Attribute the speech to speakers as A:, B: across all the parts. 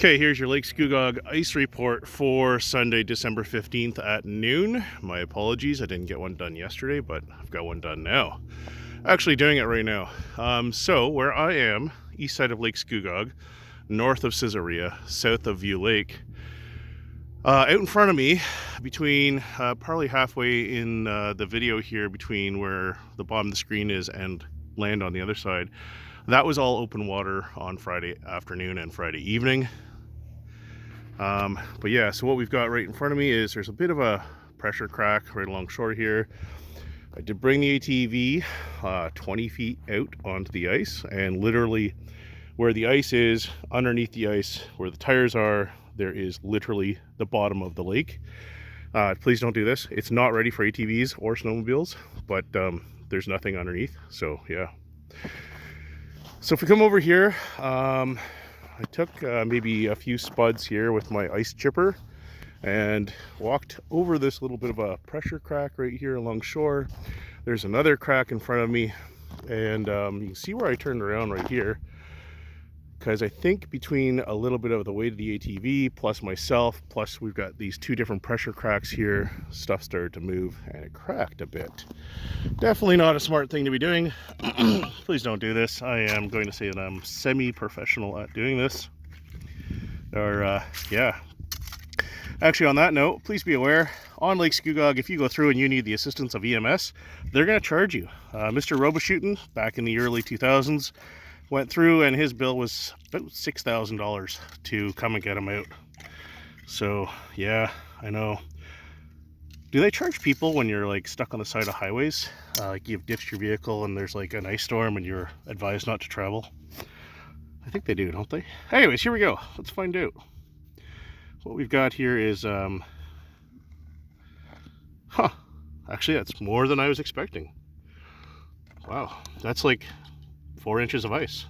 A: Okay, here's your Lake Scugog Ice Report for Sunday, December 15th at noon. My apologies, I didn't get one done yesterday, but I've got one done now. Actually doing it right now. So where I am, east side of Lake Scugog, north of Caesarea, south of View Lake, out in front of me, between probably halfway in the video here, between where the bottom of the screen is and land on the other side, that was all open water on Friday afternoon and Friday evening. But yeah, so what we've got right in front of me is there's a bit of a pressure crack right along shore here. I did bring the ATV 20 feet out onto the ice, and literally where the ice is, underneath the ice, where the tires are, there is literally the bottom of the lake. Please don't do this. It's not ready for ATVs or snowmobiles, but there's nothing underneath, so yeah. So if we come over here, I took maybe a few spuds here with my ice chipper and walked over this little bit of a pressure crack right here along shore. There's another crack in front of me, and you can see where I turned around right here, because I think between a little bit of the weight of the ATV plus myself, plus we've got these two different pressure cracks here, stuff started to move and it cracked a bit. Definitely not a smart thing to be doing. Please don't do this. I am going to say that I'm semi-professional at doing this. Or yeah. Actually, on that note, please be aware, on Lake Scugog, if you go through and you need the assistance of EMS, they're going to charge you. Mr. Roboshootin, back in the early 2000s, went through and his bill was about $6,000 to come and get him out. So yeah, I know. Do they charge people when you're like stuck on the side of highways? Like you've ditched your vehicle and there's like an ice storm and you're advised not to travel? I think they do, don't they? Anyways, here we go. Let's find out. What we've got here is, actually that's more than I was expecting. Wow, that's like 4 inches of ice.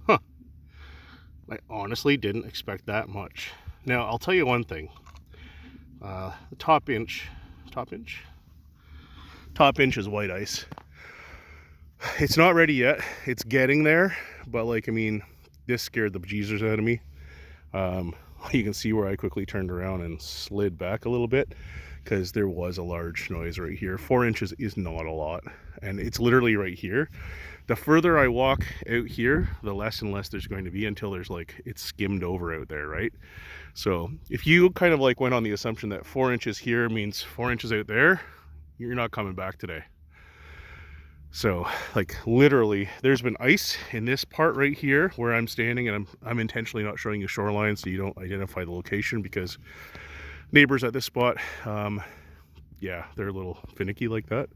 A: I honestly didn't expect that much. Now, I'll tell you one thing. The top inch is white ice. It's not ready yet. It's getting there, but like, I mean, this scared the bejesus out of me. You can see where I quickly turned around and slid back a little bit, because there was a large noise right here. 4 inches is not a lot, and it's literally right here. The further I walk out here, the less and less there's going to be, until there's like, it's skimmed over out there, right? So if you kind of like went on the assumption that 4 inches here means 4 inches out there, you're not coming back today. So like literally there's been ice in this part right here where I'm standing, and I'm intentionally not showing you shoreline so you don't identify the location, because neighbors at this spot, yeah, they're a little finicky like that.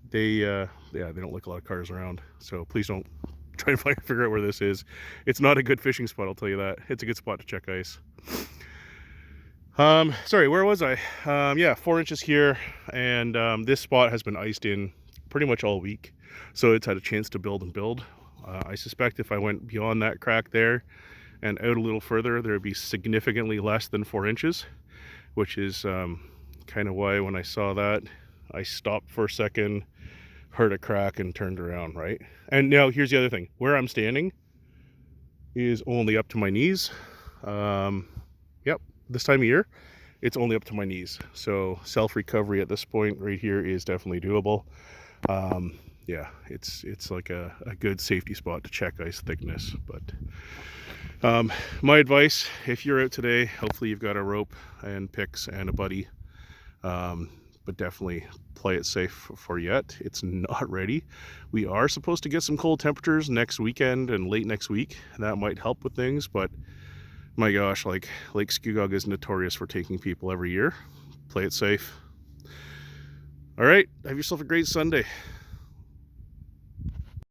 A: Yeah, they don't like a lot of cars around, so please don't try to figure out where this is. It's not a good fishing spot, I'll tell you that. It's a good spot to check ice. Sorry, where was I? Yeah, 4 inches here, and this spot has been iced in pretty much all week, so it's had a chance to build and build. I suspect if I went beyond that crack there and out a little further, there would be significantly less than 4 inches, which is kind of why when I saw that, I stopped for a second, heard a crack, and turned around, right? And now here's the other thing. Where I'm standing is only up to my knees. Yep, this time of year, it's only up to my knees. So self-recovery at this point right here is definitely doable. Yeah, it's like a good safety spot to check ice thickness. But my advice, if you're out today, hopefully you've got a rope and picks and a buddy. But definitely play it safe for yet. It's not ready. We are supposed to get some cold temperatures next weekend and late next week. That might help with things, but my gosh, like Lake Scugog is notorious for taking people every year. Play it safe. All right, have yourself a great Sunday.